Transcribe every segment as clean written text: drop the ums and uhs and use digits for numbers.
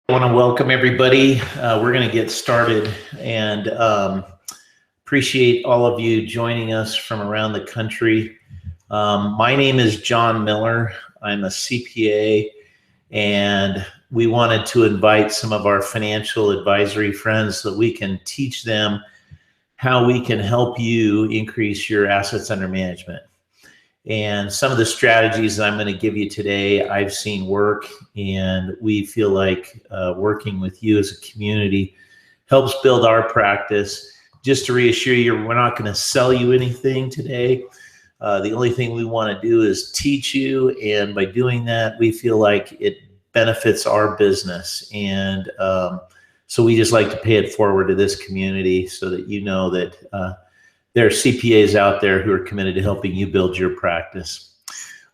I want to welcome everybody. We're going to get started and appreciate all of you joining us from around the country. My name is John Miller. I'm a CPA, and we wanted to invite some of our financial advisory friends so that we can teach them how we can help you increase your assets under management. And some of the strategies that I'm going to give you today, I've seen work, and we feel like working with you as a community helps build our practice. Just to reassure you, we're not going to sell you anything today. The only thing we want to do is teach you, and by doing that, we feel like it benefits our business. And so we just like to pay it forward to this community so that you know that there are CPAs out there who are committed to helping you build your practice.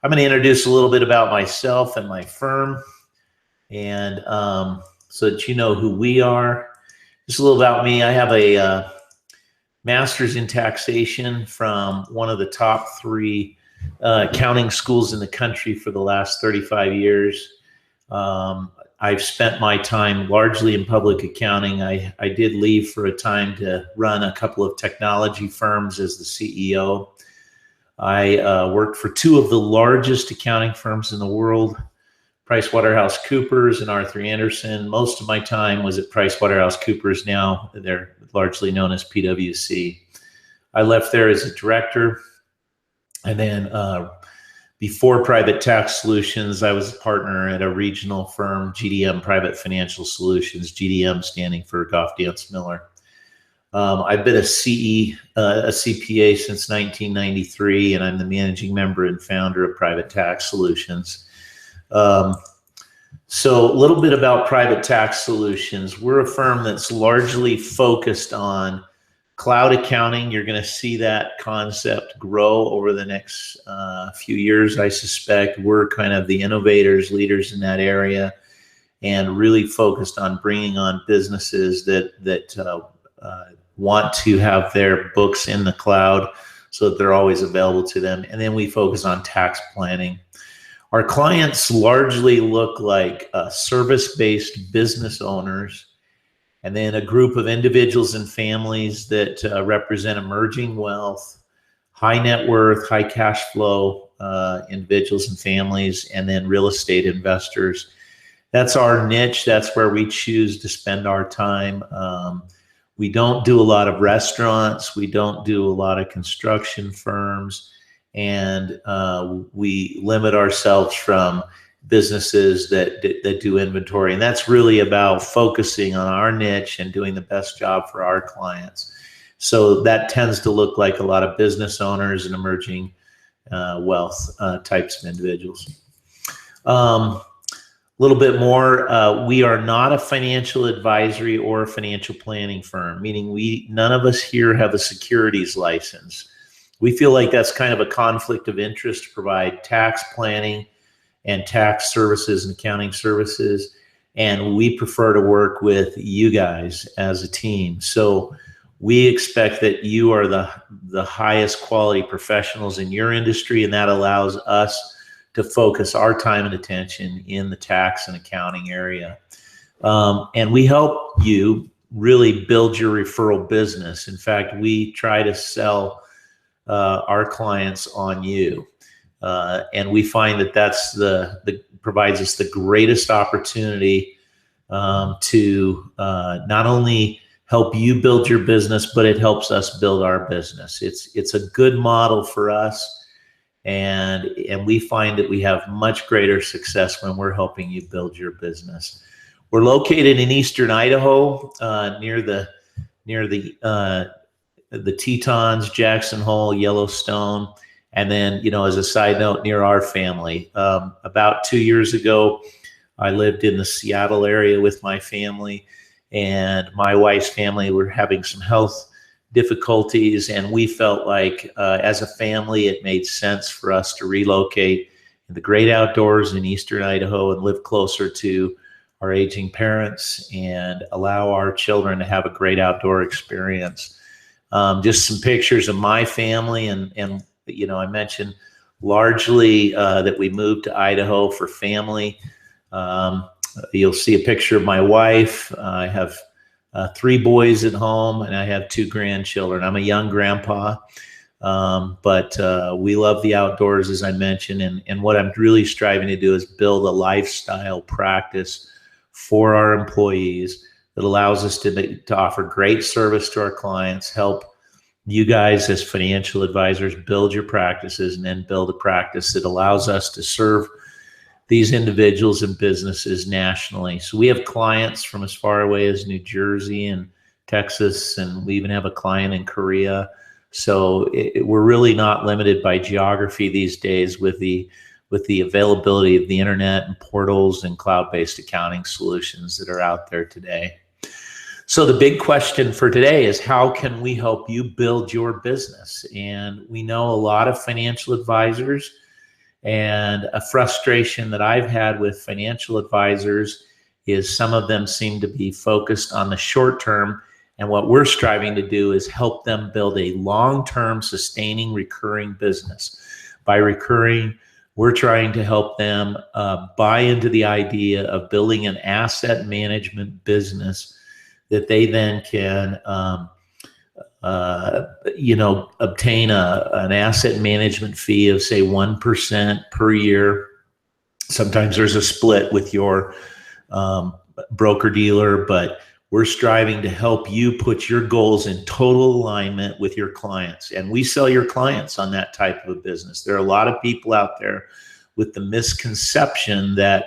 I'm going to introduce a little bit about myself and my firm, and so that you know who we are. Just a little about me. I have a master's in taxation from one of the top three accounting schools in the country for the last 35 years. I've spent my time largely in public accounting. I did leave for a time to run a couple of technology firms as the CEO. I worked for two of the largest accounting firms in the world, PricewaterhouseCoopers and Arthur Andersen. Most of my time was at PricewaterhouseCoopers. Now they're largely known as PwC. I left there as a director, and then before Private Tax Solutions, I was a partner at a regional firm, GDM Private Financial Solutions, GDM standing for Goff Dance Miller. I've been a CPA since 1993, and I'm the managing member and founder of Private Tax Solutions. So a little bit about Private Tax Solutions. We're a firm that's largely focused on cloud accounting. You're going to see that concept grow over the next few years, I suspect. We're kind of the innovators, leaders in that area, and really focused on bringing on businesses that want to have their books in the cloud so that they're always available to them. And then we focus on tax planning. Our clients largely look like service-based business owners, and then a group of individuals and families that represent emerging wealth, high net worth, high cash flow individuals and families, and then real estate investors. That's our niche. That's where we choose to spend our time. We don't do a lot of restaurants. We don't do a lot of construction firms. And we limit ourselves from businesses that do inventory. And that's really about focusing on our niche and doing the best job for our clients. So that tends to look like a lot of business owners and emerging wealth types of individuals. A little bit more, we are not a financial advisory or a financial planning firm, meaning none of us here have a securities license. We feel like that's kind of a conflict of interest to provide tax planning and tax services and accounting services, and we prefer to work with you guys as a team. So we expect that you are the highest quality professionals in your industry, and that allows us to focus our time and attention in the tax and accounting area. And we help you really build your referral business. In fact, we try to sell our clients on you. And we find that that's provides us the greatest opportunity to not only help you build your business, but it helps us build our business. It's a good model for us, and we find that we have much greater success when we're helping you build your business. We're located in eastern Idaho, near the Tetons, Jackson Hole, Yellowstone. And then, as a side note, near our family. About 2 years ago, I lived in the Seattle area with my family, and my wife's family were having some health difficulties, and we felt like as a family, it made sense for us to relocate in the great outdoors in eastern Idaho and live closer to our aging parents and allow our children to have a great outdoor experience. Just some pictures of my family, and I mentioned largely that we moved to Idaho for family. You'll see a picture of my wife. I have 3 boys at home, and I have 2 grandchildren. I'm a young grandpa, but we love the outdoors, as I mentioned, and what I'm really striving to do is build a lifestyle practice for our employees that allows us to offer great service to our clients, help you guys as financial advisors build your practices, and then build a practice that allows us to serve these individuals and businesses nationally. So we have clients from as far away as New Jersey and Texas, and we even have a client in Korea. So we're really not limited by geography these days with the availability of the internet and portals and cloud-based accounting solutions that are out there today. So the big question for today is, how can we help you build your business? And we know a lot of financial advisors, and a frustration that I've had with financial advisors is some of them seem to be focused on the short term. And what we're striving to do is help them build a long-term, sustaining, recurring business. By recurring, we're trying to help them buy into the idea of building an asset management business that they then can obtain an asset management fee of, say, 1% per year. Sometimes there's a split with your broker dealer, but we're striving to help you put your goals in total alignment with your clients. And we sell your clients on that type of a business. There are a lot of people out there with the misconception that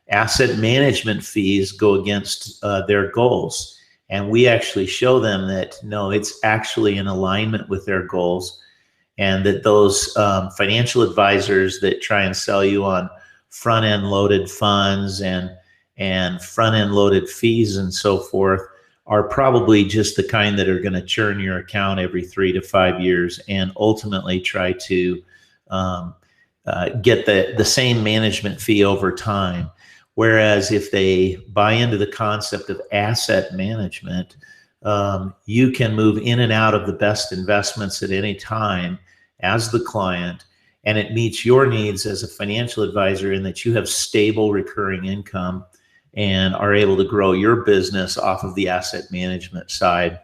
asset management fees go against their goals. And we actually show them that, no, it's actually in alignment with their goals, and that those financial advisors that try and sell you on front-end loaded funds and front-end loaded fees and so forth are probably just the kind that are going to churn your account every 3 to 5 years and ultimately try to get the same management fee over time. Whereas if they buy into the concept of asset management, you can move in and out of the best investments at any time as the client, and it meets your needs as a financial advisor in that you have stable recurring income and are able to grow your business off of the asset management side.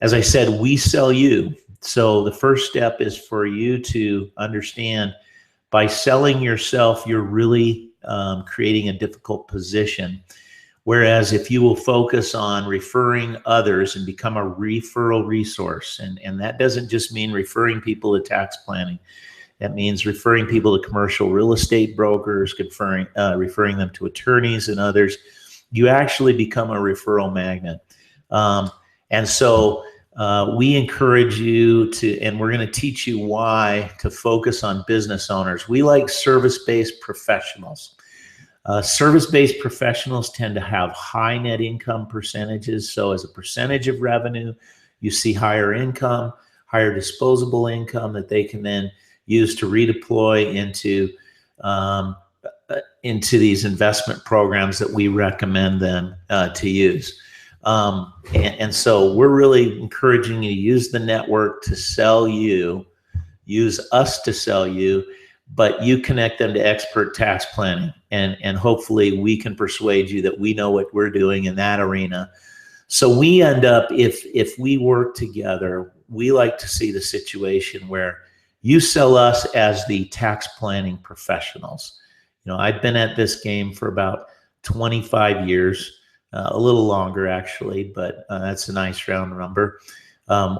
As I said, we sell you. So the first step is for you to understand, by selling yourself, you're really creating a difficult position. Whereas if you will focus on referring others and become a referral resource, and that doesn't just mean referring people to tax planning. That means referring people to commercial real estate brokers, referring them to attorneys and others. You actually become a referral magnet. And so we encourage you to, and we're going to teach you why, to focus on business owners. We like service-based professionals. Service-based professionals tend to have high net income percentages. So as a percentage of revenue, you see higher income, higher disposable income that they can then use to redeploy into these investment programs that we recommend them to use. And so we're really encouraging you to use the network to sell you, use us to sell you, but you connect them to expert tax planning. And hopefully we can persuade you that we know what we're doing in that arena. So we end up, if we work together, we like to see the situation where you sell us as the tax planning professionals. You know, I've been at this game for about 25 years. A little longer actually, but that's a nice round number.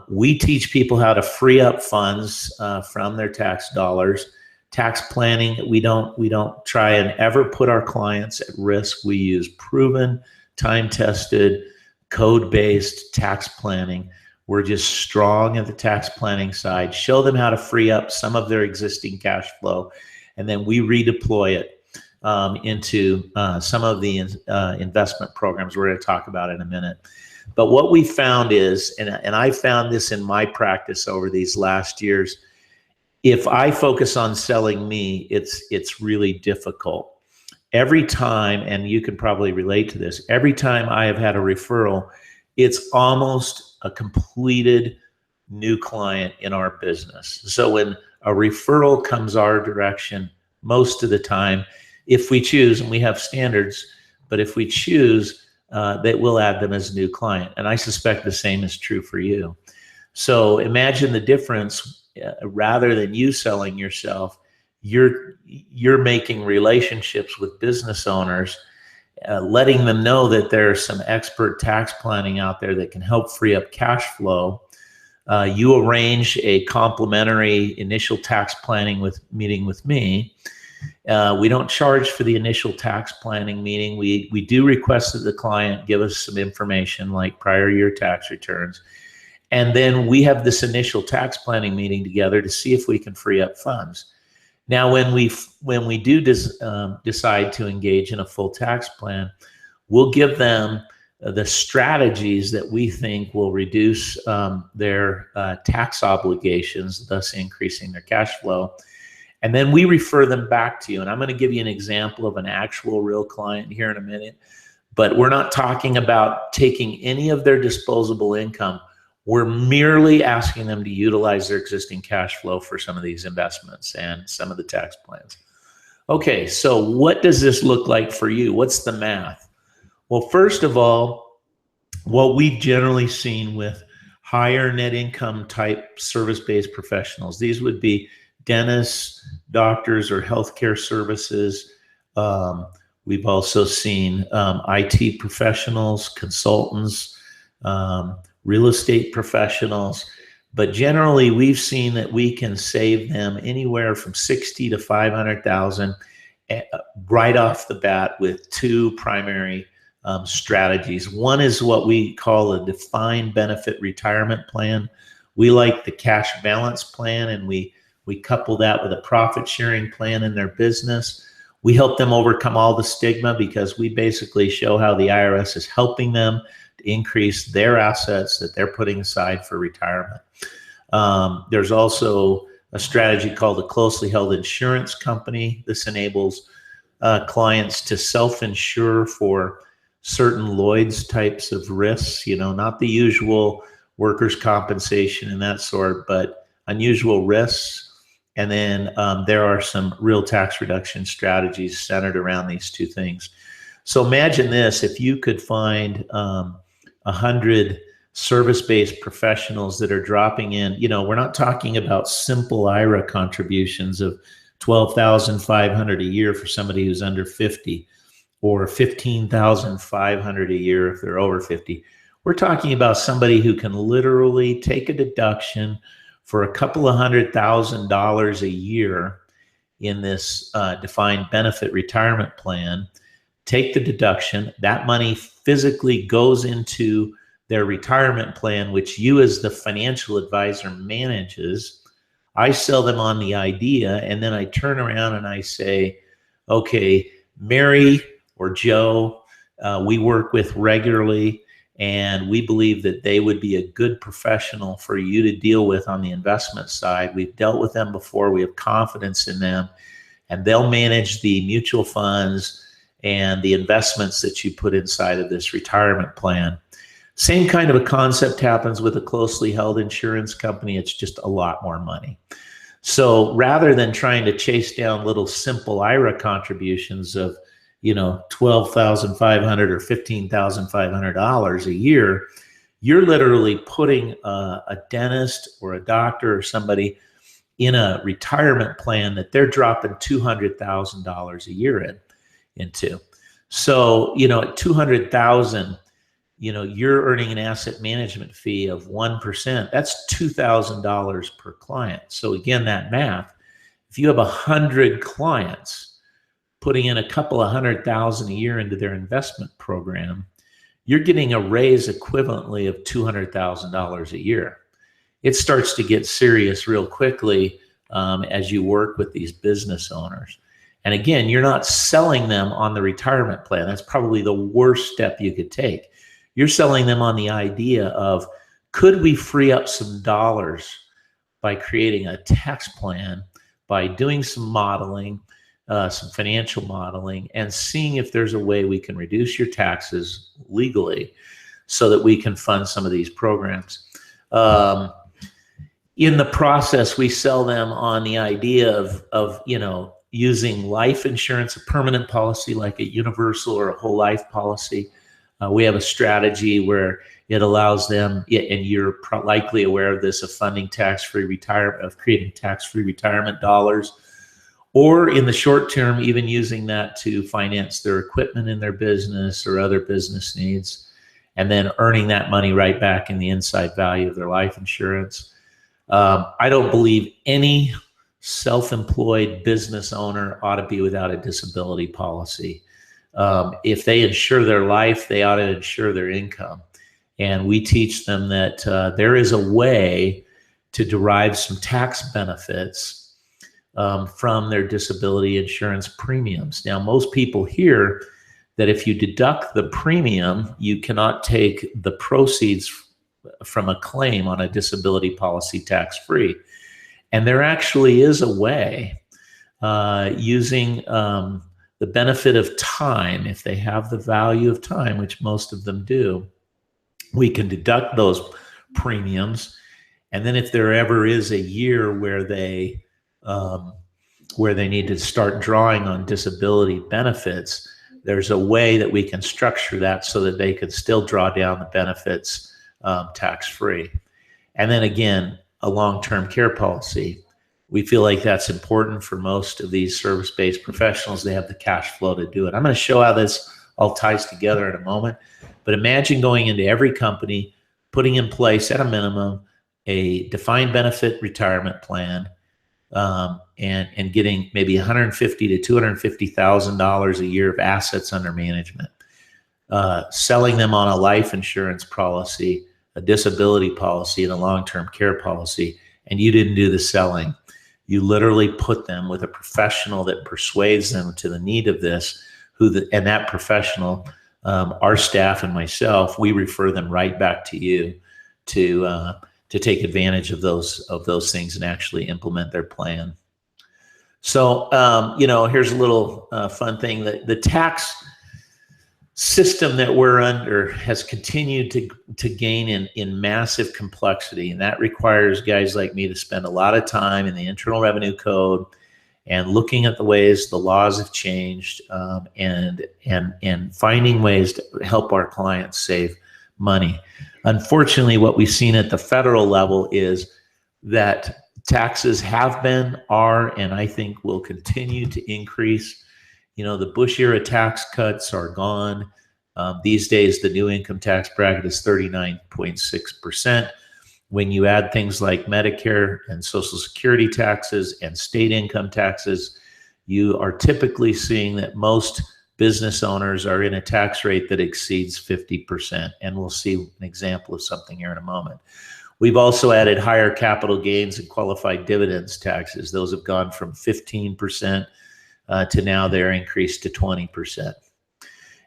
We teach people how to free up funds from their tax dollars. Tax planning, we don't try and ever put our clients at risk. We use proven, time-tested, code-based tax planning. We're just strong at the tax planning side. Show them how to free up some of their existing cash flow, and then we redeploy it into some of the investment programs we're going to talk about in a minute. But what we found is, and I found this in my practice over these last years, if I focus on selling me, it's really difficult. Every time, and you can probably relate to this, every time I have had a referral, it's almost a completed new client in our business. So when a referral comes our direction, most of the time, if we choose, and we have standards, but if we choose, that we'll add them as a new client. And I suspect the same is true for you. So imagine the difference. Rather than you selling yourself, you're making relationships with business owners, letting them know that there's some expert tax planning out there that can help free up cash flow. You arrange a complimentary initial tax planning meeting with me. We don't charge for the initial tax planning meeting. We do request that the client give us some information like prior year tax returns. And then we have this initial tax planning meeting together to see if we can free up funds. Now, when we do decide to engage in a full tax plan, we'll give them the strategies that we think will reduce their tax obligations, thus increasing their cash flow. And then we refer them back to you. And I'm going to give you an example of an actual real client here in a minute. But we're not talking about taking any of their disposable income. We're merely asking them to utilize their existing cash flow for some of these investments and some of the tax plans. Okay, so what does this look like for you? What's the math? Well, first of all, what we've generally seen with higher net income type service-based professionals, these would be dentists, doctors, or healthcare services. We've also seen IT professionals, consultants, real estate professionals, but generally we've seen that we can save them anywhere from 60 to 500,000 right off the bat with two primary strategies. One is what we call a defined benefit retirement plan. We like the cash balance plan, and we couple that with a profit sharing plan in their business. We help them overcome all the stigma because we basically show how the IRS is helping them to increase their assets that they're putting aside for retirement. There's also a strategy called a closely held insurance company. This enables clients to self-insure for certain Lloyd's types of risks, not the usual workers' compensation and that sort, but unusual risks. And then there are some real tax reduction strategies centered around these two things. So imagine this: if you could find 100 service-based professionals that are dropping in, we're not talking about simple IRA contributions of $12,500 a year for somebody who's under 50, or $15,500 a year if they're over 50. We're talking about somebody who can literally take a deduction for a couple of $100,000 a year in this defined benefit retirement plan, take the deduction. That money physically goes into their retirement plan, which you as the financial advisor manages. I sell them on the idea, and then I turn around and I say, okay, Mary or Joe, we work with regularly, and we believe that they would be a good professional for you to deal with on the investment side. We've dealt with them before. We have confidence in them, and they'll manage the mutual funds and the investments that you put inside of this retirement plan. Same kind of a concept happens with a closely held insurance company. It's just a lot more money. So rather than trying to chase down little simple IRA contributions of $12,500 or $15,500 a year, you're literally putting a dentist or a doctor or somebody in a retirement plan that they're dropping $200,000 a year into. So, at $200,000, you're earning an asset management fee of 1%. That's $2,000 per client. So again, that math, if you have 100 clients putting in a couple of $100,000 a year into their investment program, you're getting a raise equivalently of $200,000 a year. It starts to get serious real quickly as you work with these business owners. And again, you're not selling them on the retirement plan. That's probably the worst step you could take. You're selling them on the idea of, could we free up some dollars by creating a tax plan, by doing some modeling, some financial modeling, and seeing if there's a way we can reduce your taxes legally so that we can fund some of these programs. In the process, we sell them on the idea of using life insurance, a permanent policy like a universal or a whole life policy. We have a strategy where it allows them, and you're likely aware of this, of funding tax-free retirement, of creating tax-free retirement dollars, or in the short term, even using that to finance their equipment in their business or other business needs, and then earning that money right back in the inside value of their life insurance. I don't believe any self-employed business owner ought to be without a disability policy. If they insure their life, they ought to insure their income. And we teach them that there is a way to derive some tax benefits from their disability insurance premiums. Now, most people hear that if you deduct the premium, you cannot take the proceeds from a claim on a disability policy tax-free. And there actually is a way using the benefit of time. If they have the value of time, which most of them do, we can deduct those premiums. And then if there ever is a year where they need to start drawing on disability benefits, there's a way that we can structure that so that they can still draw down the benefits tax-free. And then again, a long-term care policy. We feel like that's important for most of these service-based professionals. They have the cash flow to do it. I'm going to show how this all ties together in a moment. But imagine going into every company, putting in place at a minimum a defined benefit retirement plan, and getting maybe $150,000 to $250,000 a year of assets under management, selling them on a life insurance policy, a disability policy, and a long-term care policy, and you didn't do the selling. You literally put them with a professional that persuades them to the need of this, and that professional, our staff and myself, we refer them right back to you to take advantage of those things and actually implement their plan. So, here's a little fun thing. The tax system that we're under has continued to gain in massive complexity, and that requires guys like me to spend a lot of time in the Internal Revenue Code and looking at the ways the laws have changed, and finding ways to help our clients save money. Unfortunately, what we've seen at the federal level is that taxes have been, are, and I think will continue to increase. The Bush era tax cuts are gone. These days, the new income tax bracket is 39.6%. When you add things like Medicare and Social Security taxes and state income taxes, you are typically seeing that most business owners are in a tax rate that exceeds 50%. And we'll see an example of something here in a moment. We've also added higher capital gains and qualified dividends taxes. Those have gone from 15% to now they're increased to 20%.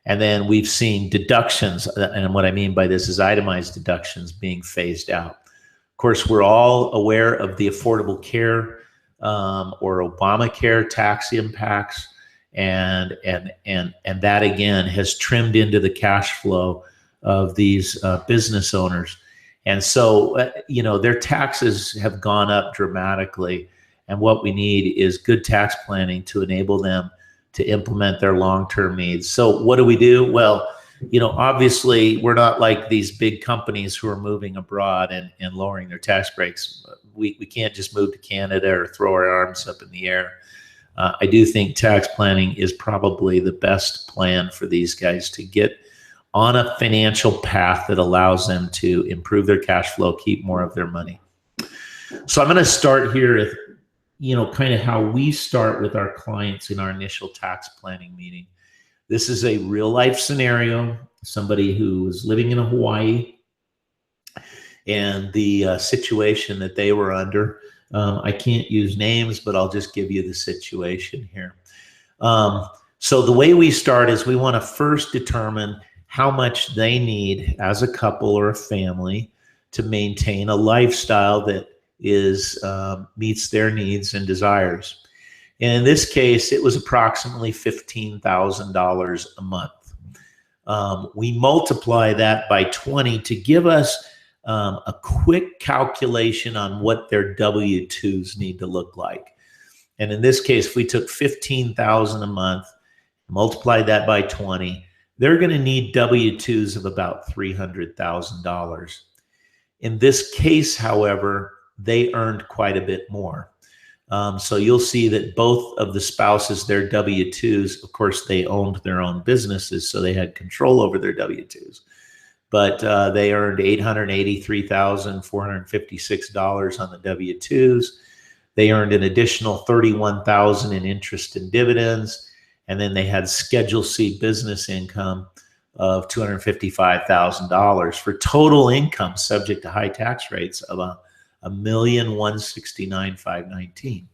And then we've seen deductions, and what I mean by this is itemized deductions being phased out. Of course, we're all aware of the Affordable Care or Obamacare tax impacts, and that again has trimmed into the cash flow of these business owners. And so, their taxes have gone up dramatically. And what we need is good tax planning to enable them to implement their long-term needs. So what do we do? Well, obviously we're not like these big companies who are moving abroad and lowering their tax breaks. We can't just move to Canada or throw our arms up in the air. I do think tax planning is probably the best plan for these guys to get on a financial path that allows them to improve their cash flow, keep more of their money. So I'm going to start here, kind of how we start with our clients in our initial tax planning meeting. This is a real life scenario, somebody who is living in Hawaii and the situation that they were under. I can't use names, but I'll just give you the situation here. So the way we start is we want to first determine how much they need as a couple or a family to maintain a lifestyle that meets their needs and desires. And in this case, it was approximately $15,000 a month. We multiply that by 20 to give us a quick calculation on what their W-2s need to look like. And in this case, if we took $15,000 a month, multiplied that by 20, they're going to need W-2s of about $300,000. In this case, however, they earned quite a bit more. So you'll see that both of the spouses, their W-2s, of course, they owned their own businesses, so they had control over their W-2s. But they earned $883,456 on the W-2s. They earned an additional $31,000 in interest and dividends. And then they had Schedule C business income of $255,000 for total income subject to high tax rates of $1,169,519.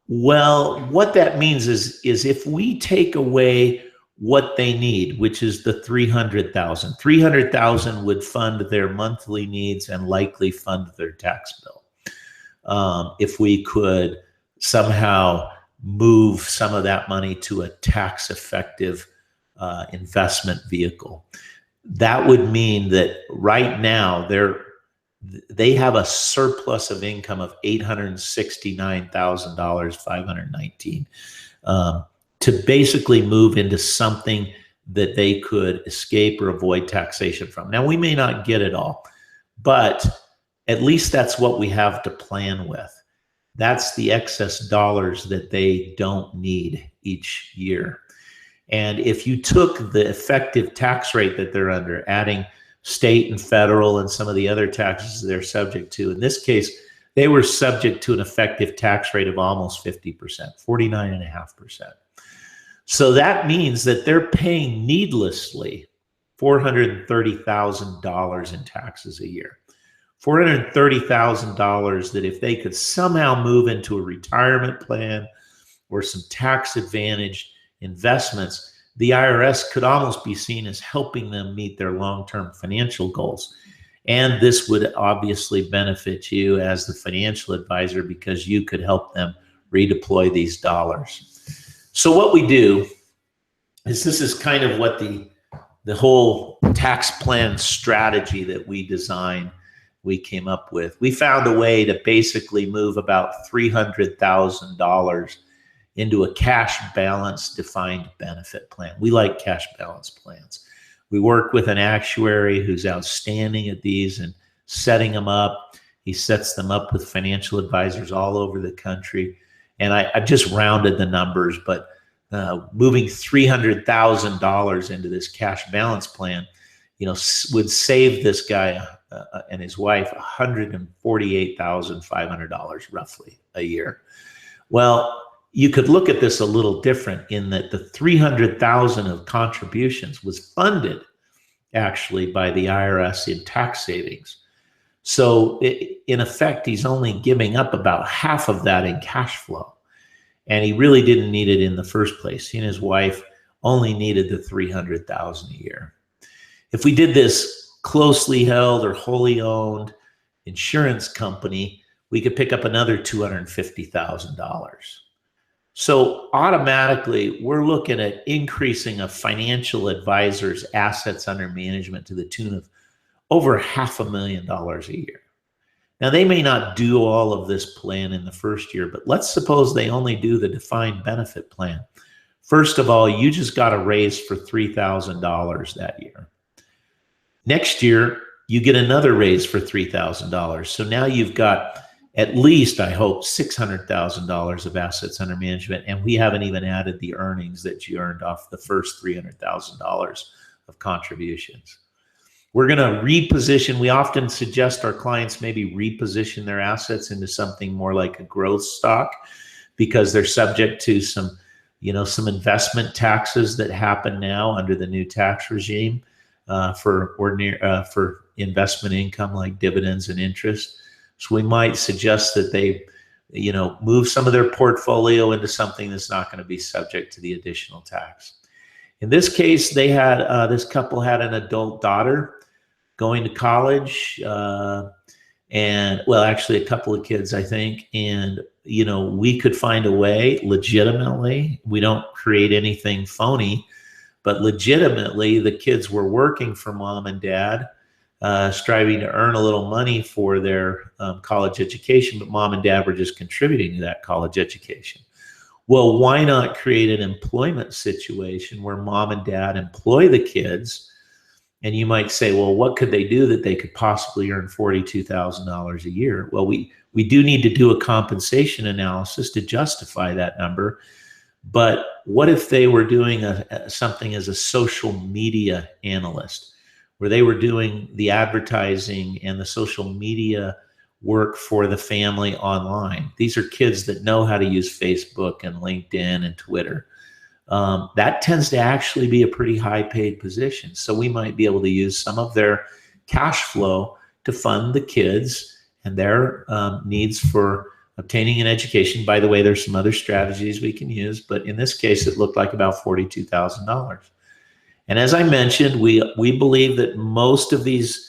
Well, what that means is if we take away what they need, which is the $300,000 would fund their monthly needs and likely fund their tax bill. If we could somehow move some of that money to a tax effective investment vehicle, that would mean that right now they have a surplus of income of $869,519 to basically move into something that they could escape or avoid taxation from. Now, we may not get it all, but at least that's what we have to plan with. That's the excess dollars that they don't need each year. And if you took the effective tax rate that they're under, adding state and federal and some of the other taxes they're subject to, in this case, they were subject to an effective tax rate of almost 50%, 49.5%. So that means that they're paying needlessly $430,000 in taxes a year. $430,000 that if they could somehow move into a retirement plan or some tax advantaged investments, the IRS could almost be seen as helping them meet their long-term financial goals. And this would obviously benefit you as the financial advisor because you could help them redeploy these dollars. So what we do is, this is kind of what the whole tax plan strategy that we designed, we came up with. We found a way to basically move about $300,000 into a cash balance defined benefit plan. We like cash balance plans. We work with an actuary who's outstanding at these and setting them up. He sets them up with financial advisors all over the country. And I've just rounded the numbers, but moving $300,000 into this cash balance plan, would save this guy and his wife $148,500 roughly a year. Well, you could look at this a little different in that the $300,000 of contributions was funded actually by the IRS in tax savings. So in effect, he's only giving up about half of that in cash flow. And he really didn't need it in the first place. He and his wife only needed the $300,000 a year. If we did this closely held or wholly owned insurance company, we could pick up another $250,000. So automatically, we're looking at increasing a financial advisor's assets under management to the tune of over $500,000 a year. Now, they may not do all of this plan in the first year, but let's suppose they only do the defined benefit plan. First of all, you just got a raise for $3,000 that year. Next year, you get another raise for $3,000. So now you've got at least, I hope, $600,000 of assets under management, and we haven't even added the earnings that you earned off the first $300,000 of contributions. We're going to reposition. We often suggest our clients maybe reposition their assets into something more like a growth stock because they're subject to some investment taxes that happen now under the new tax regime for investment income like dividends and interest. So we might suggest that they, move some of their portfolio into something that's not going to be subject to the additional tax. In this case, they had this couple had an adult daughter going to college, and well, actually a couple of kids, I think. And we could find a way legitimately. We don't create anything phony, but legitimately, the kids were working for mom and dad. striving to earn a little money for their college education, but mom and dad were just contributing to that college education. Well, why not create an employment situation where mom and dad employ the kids? And you might say, well, what could they do that they could possibly earn $42,000 a year? Well, we do need to do a compensation analysis to justify that number. But what if they were doing something as a social media analyst, where they were doing the advertising and the social media work for the family online? These are kids that know how to use Facebook and LinkedIn and Twitter. That tends to actually be a pretty high paid position. So we might be able to use some of their cash flow to fund the kids and their needs for obtaining an education. By the way, there's some other strategies we can use, but in this case, it looked like about $42,000. And as I mentioned, we believe that most of these,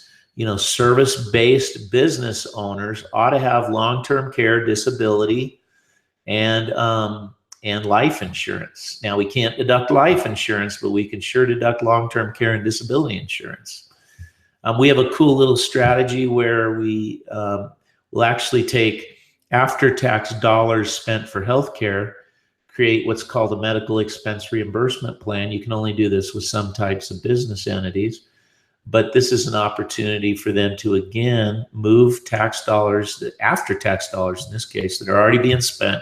service-based business owners ought to have long-term care, disability, and life insurance. Now, we can't deduct life insurance, but we can sure deduct long-term care and disability insurance. We have a cool little strategy where we will actually take after-tax dollars spent for healthcare, create what's called a medical expense reimbursement plan. You can only do this with some types of business entities, but this is an opportunity for them to, again, move tax dollars, after-tax dollars in this case, that are already being spent,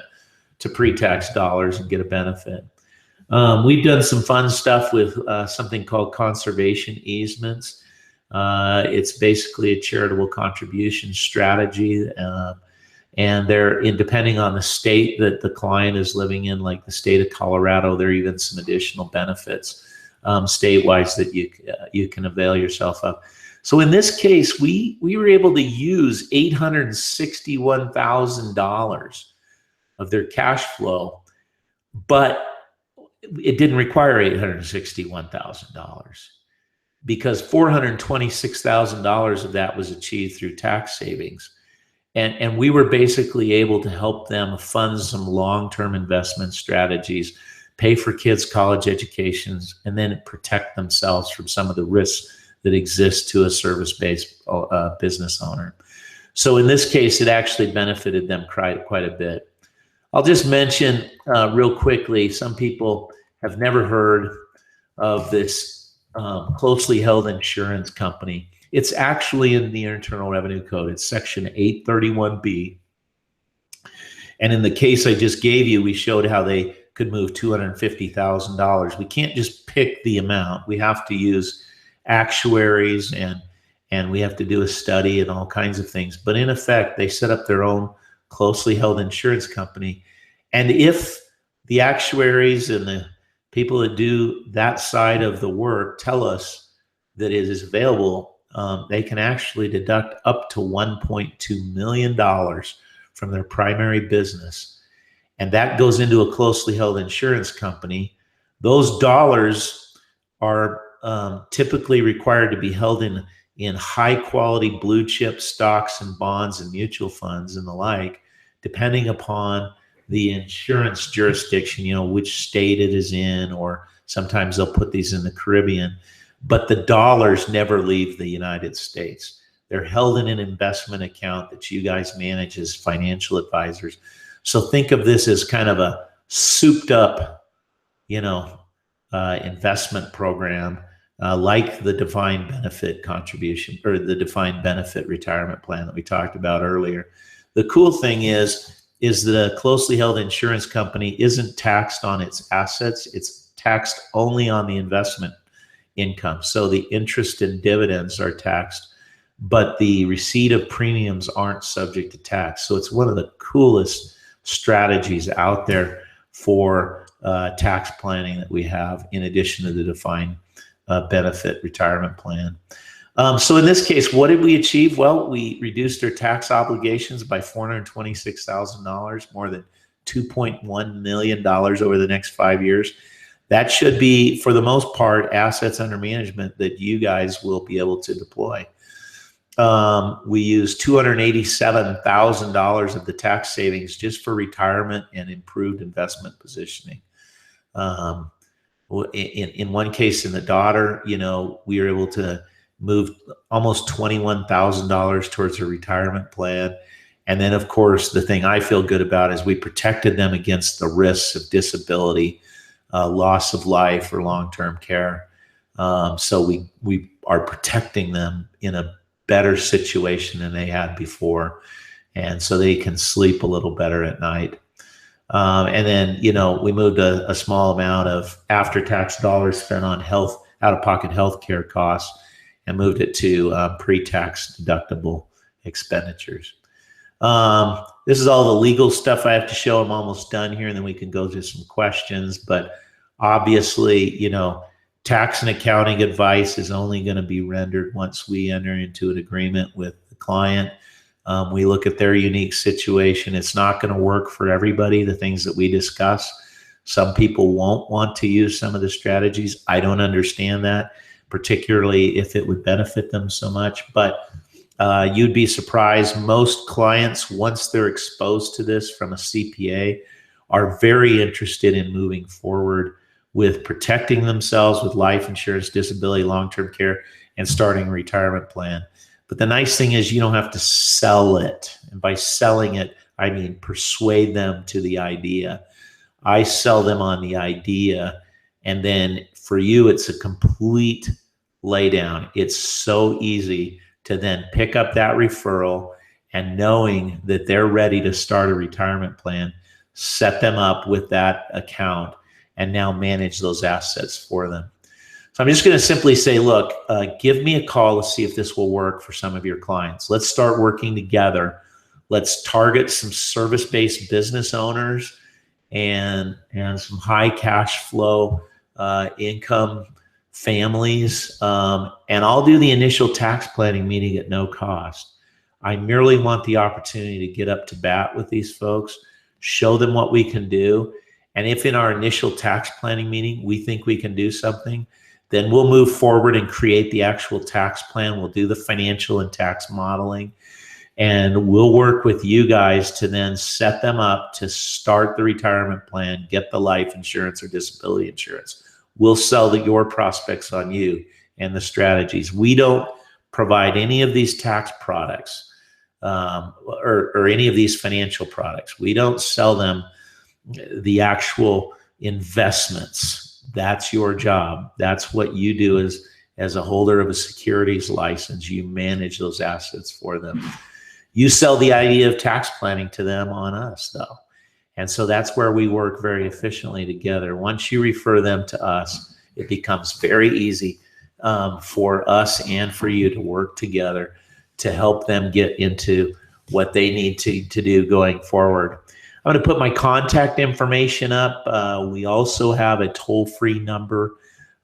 to pre-tax dollars and get a benefit. We've done some fun stuff with something called conservation easements. It's basically a charitable contribution strategy. And depending on the state that the client is living in, like the state of Colorado, there are even some additional benefits state-wise that you can avail yourself of. So in this case, we were able to use $861,000 of their cash flow, but it didn't require $861,000 because $426,000 of that was achieved through tax savings. And we were basically able to help them fund some long-term investment strategies, pay for kids' college educations, and then protect themselves from some of the risks that exist to a service-based business owner. So in this case, it actually benefited them quite a bit. I'll just mention real quickly, some people have never heard of this closely held insurance company. It's actually in the Internal Revenue Code. It's Section 831B. And in the case I just gave you, we showed how they could move $250,000. We can't just pick the amount. We have to use actuaries and we have to do a study and all kinds of things. But in effect, they set up their own closely held insurance company. And if the actuaries and the people that do that side of the work tell us that it is available, they can actually deduct up to $1.2 million from their primary business. And that goes into a closely held insurance company. Those dollars are typically required to be held in high quality blue chip stocks and bonds and mutual funds and the like, depending upon the insurance jurisdiction, which state it is in, or sometimes they'll put these in the Caribbean. But the dollars never leave the United States. They're held in an investment account that you guys manage as financial advisors. So think of this as kind of a souped up, investment program, like the defined benefit contribution or the defined benefit retirement plan that we talked about earlier. The cool thing is that a closely held insurance company isn't taxed on its assets. It's taxed only on the investment income. So the interest and dividends are taxed, but the receipt of premiums aren't subject to tax. So it's one of the coolest strategies out there for tax planning that we have, in addition to the defined benefit retirement plan. So in this case, what did we achieve? Well, we reduced their tax obligations by $426,000, more than $2.1 million over the next 5 years. That should be, for the most part, assets under management that you guys will be able to deploy. We used $287,000 of the tax savings just for retirement and improved investment positioning. In one case, in the daughter, we were able to moved almost $21,000 towards a retirement plan. And then, of course, the thing I feel good about is we protected them against the risks of disability, loss of life, or long-term care. So we are protecting them in a better situation than they had before. And so they can sleep a little better at night. And then, we moved a small amount of after-tax dollars spent on out-of-pocket health care costs and moved it to pre-tax deductible expenditures. This is all the legal stuff I have to show. I'm almost done here, and then we can go to some questions. But obviously, tax and accounting advice is only going to be rendered once we enter into an agreement with the client. We look at their unique situation. It's not going to work for everybody, the things that we discuss. Some people won't want to use some of the strategies. I don't understand that, particularly if it would benefit them so much. But you'd be surprised. Most clients, once they're exposed to this from a CPA, are very interested in moving forward with protecting themselves with life insurance, disability, long-term care, and starting a retirement plan. But the nice thing is you don't have to sell it. And by selling it, I mean persuade them to the idea. I sell them on the idea. And then for you, it's a complete laydown. It's so easy to then pick up that referral, and knowing that they're ready to start a retirement plan, set them up with that account, and now manage those assets for them. So I'm just going to simply say, look, give me a call to see if this will work for some of your clients. Let's start working together. Let's target some service-based business owners and some high cash flow income families. And I'll do the initial tax planning meeting at no cost. I merely want the opportunity to get up to bat with these folks, show them what we can do. And if in our initial tax planning meeting, we think we can do something, then we'll move forward and create the actual tax plan. We'll do the financial and tax modeling, and we'll work with you guys to then set them up to start the retirement plan, get the life insurance or disability insurance. We'll sell your prospects on you and the strategies. We don't provide any of these tax products or any of these financial products. We don't sell them the actual investments. That's your job. That's what you do as a holder of a securities license. You manage those assets for them. You sell the idea of tax planning to them on us, though. And so that's where we work very efficiently together. Once you refer them to us, it becomes very easy for us and for you to work together to help them get into what they need to do going forward. I'm going to put my contact information up. We also have a toll-free number.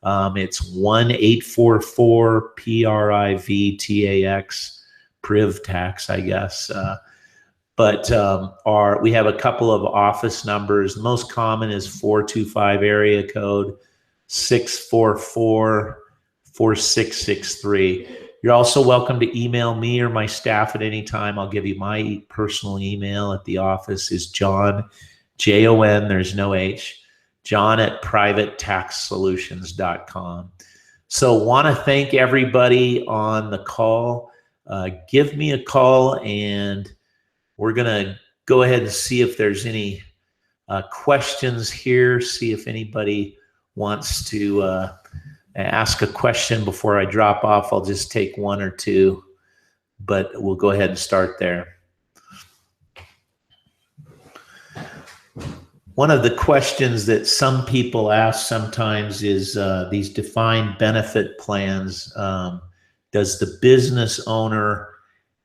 It's 1-844-PRIVTAX, PrivTax, I guess. But we have a couple of office numbers. The most common is 425 area code 644-4663. You're also welcome to email me or my staff at any time. I'll give you my personal email at the office is John, Jon, there's no H, John@privatetaxsolutions.com. So want to thank everybody on the call. Give me a call, and we're going to go ahead and see if there's any questions here, see if anybody wants to ask a question before I drop off. I'll just take one or two, but we'll go ahead and start there. One of the questions that some people ask sometimes is these defined benefit plans. Does the business owner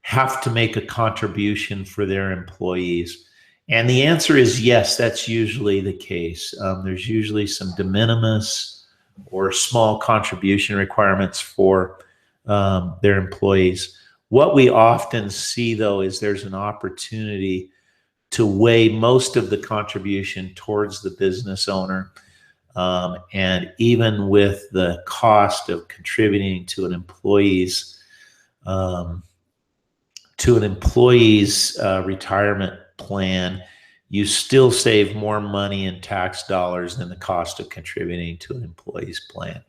have to make a contribution for their employees? And the answer is yes, that's usually the case. There's usually some de minimis or small contribution requirements for their employees. What we often see, though, is there's an opportunity to weigh most of the contribution towards the business owner. And even with the cost of contributing to an employee's retirement plan, you still save more money in tax dollars than the cost of contributing to an employee's plan.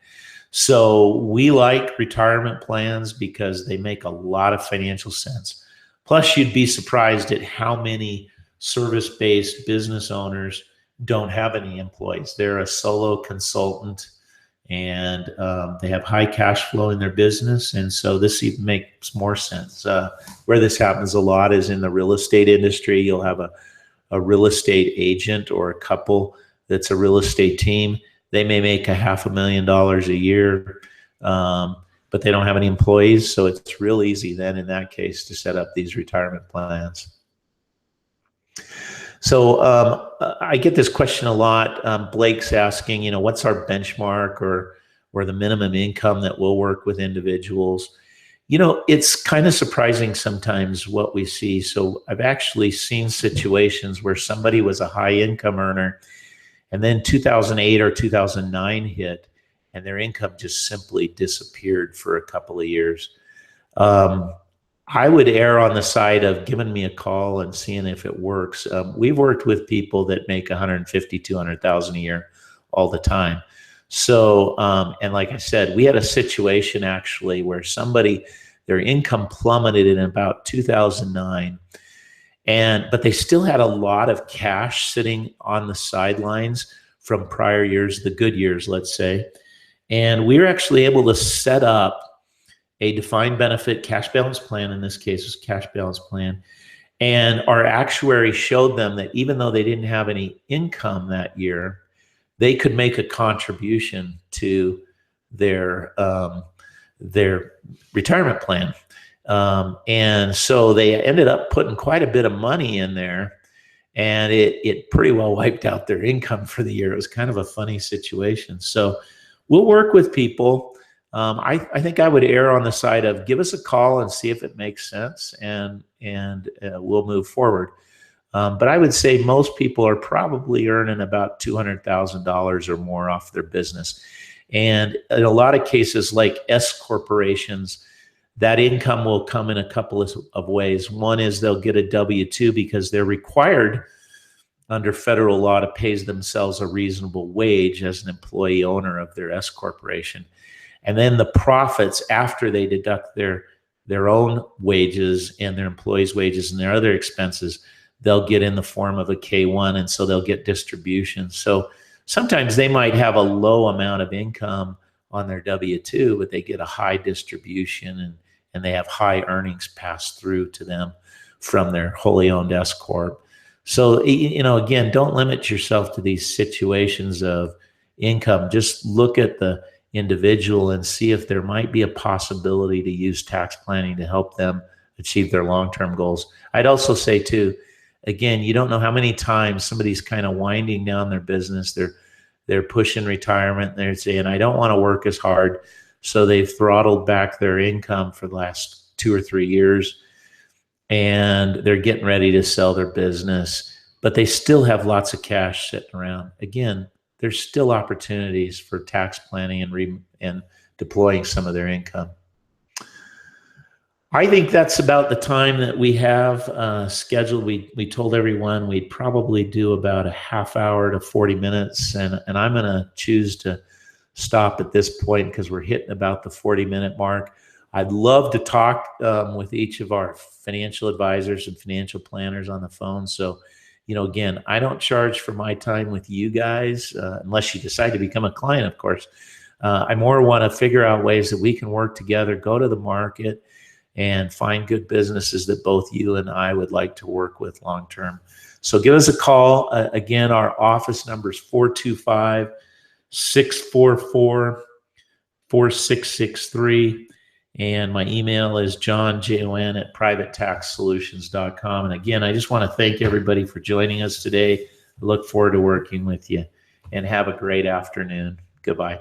So we like retirement plans because they make a lot of financial sense. Plus, you'd be surprised at how many service-based business owners don't have any employees. They're a solo consultant, and they have high cash flow in their business. And so this even makes more sense. Where this happens a lot is in the real estate industry. You'll have a real estate agent or a couple that's a real estate team. They may make $500,000 a year, but they don't have any employees. So it's real easy then in that case to set up these retirement plans. So I get this question a lot. Blake's asking, you know, what's our benchmark or the minimum income that will work with individuals? You know, it's kind of surprising sometimes what we see. So I've actually seen situations where somebody was a high income earner and then 2008 or 2009 hit and their income just simply disappeared for a couple of years. I would err on the side of giving me a call and seeing if it works. We've worked with people that make 150, 200,000 a year all the time. So, and like I said, we had a situation actually where somebody, their income plummeted in about 2009, but they still had a lot of cash sitting on the sidelines from prior years, the good years, let's say. And we were actually able to set up a defined benefit cash balance plan. In this case, was cash balance plan. And our actuary showed them that even though they didn't have any income that year, they could make a contribution to their retirement plan. And so they ended up putting quite a bit of money in there, and it pretty well wiped out their income for the year. It was kind of a funny situation. So we'll work with people. I think I would err on the side of give us a call and see if it makes sense, and we'll move forward. But I would say most people are probably earning about $200,000 or more off their business. And in a lot of cases, like S corporations, that income will come in a couple of ways. One is they'll get a W-2 because they're required under federal law to pay themselves a reasonable wage as an employee owner of their S corporation. And then the profits after they deduct their own wages and their employees' wages and their other expenses, they'll get in the form of a K-1, and so they'll get distributions. So sometimes they might have a low amount of income on their W-2, but they get a high distribution and they have high earnings passed through to them from their wholly owned S corp. So, you know, again, don't limit yourself to these situations of income. Just look at the individual and see if there might be a possibility to use tax planning to help them achieve their long-term goals. I'd also say too, again, you don't know how many times somebody's kind of winding down their business. They're pushing retirement. They're saying, I don't want to work as hard. So they've throttled back their income for the last 2 or 3 years, and they're getting ready to sell their business, but they still have lots of cash sitting around. Again, there's still opportunities for tax planning and deploying some of their income. I think that's about the time that we have scheduled. We told everyone we'd probably do about a half hour to 40 minutes, and I'm going to choose to stop at this point because we're hitting about the 40-minute mark. I'd love to talk with each of our financial advisors and financial planners on the phone. So, you know, again, I don't charge for my time with you guys unless you decide to become a client, of course. I more want to figure out ways that we can work together, go to the market, and find good businesses that both you and I would like to work with long term. So give us a call. Again, our office number is 425-644-4663. And my email is johnjon@privatetaxsolutions.com. And again, I just want to thank everybody for joining us today. I look forward to working with you, and have a great afternoon. Goodbye.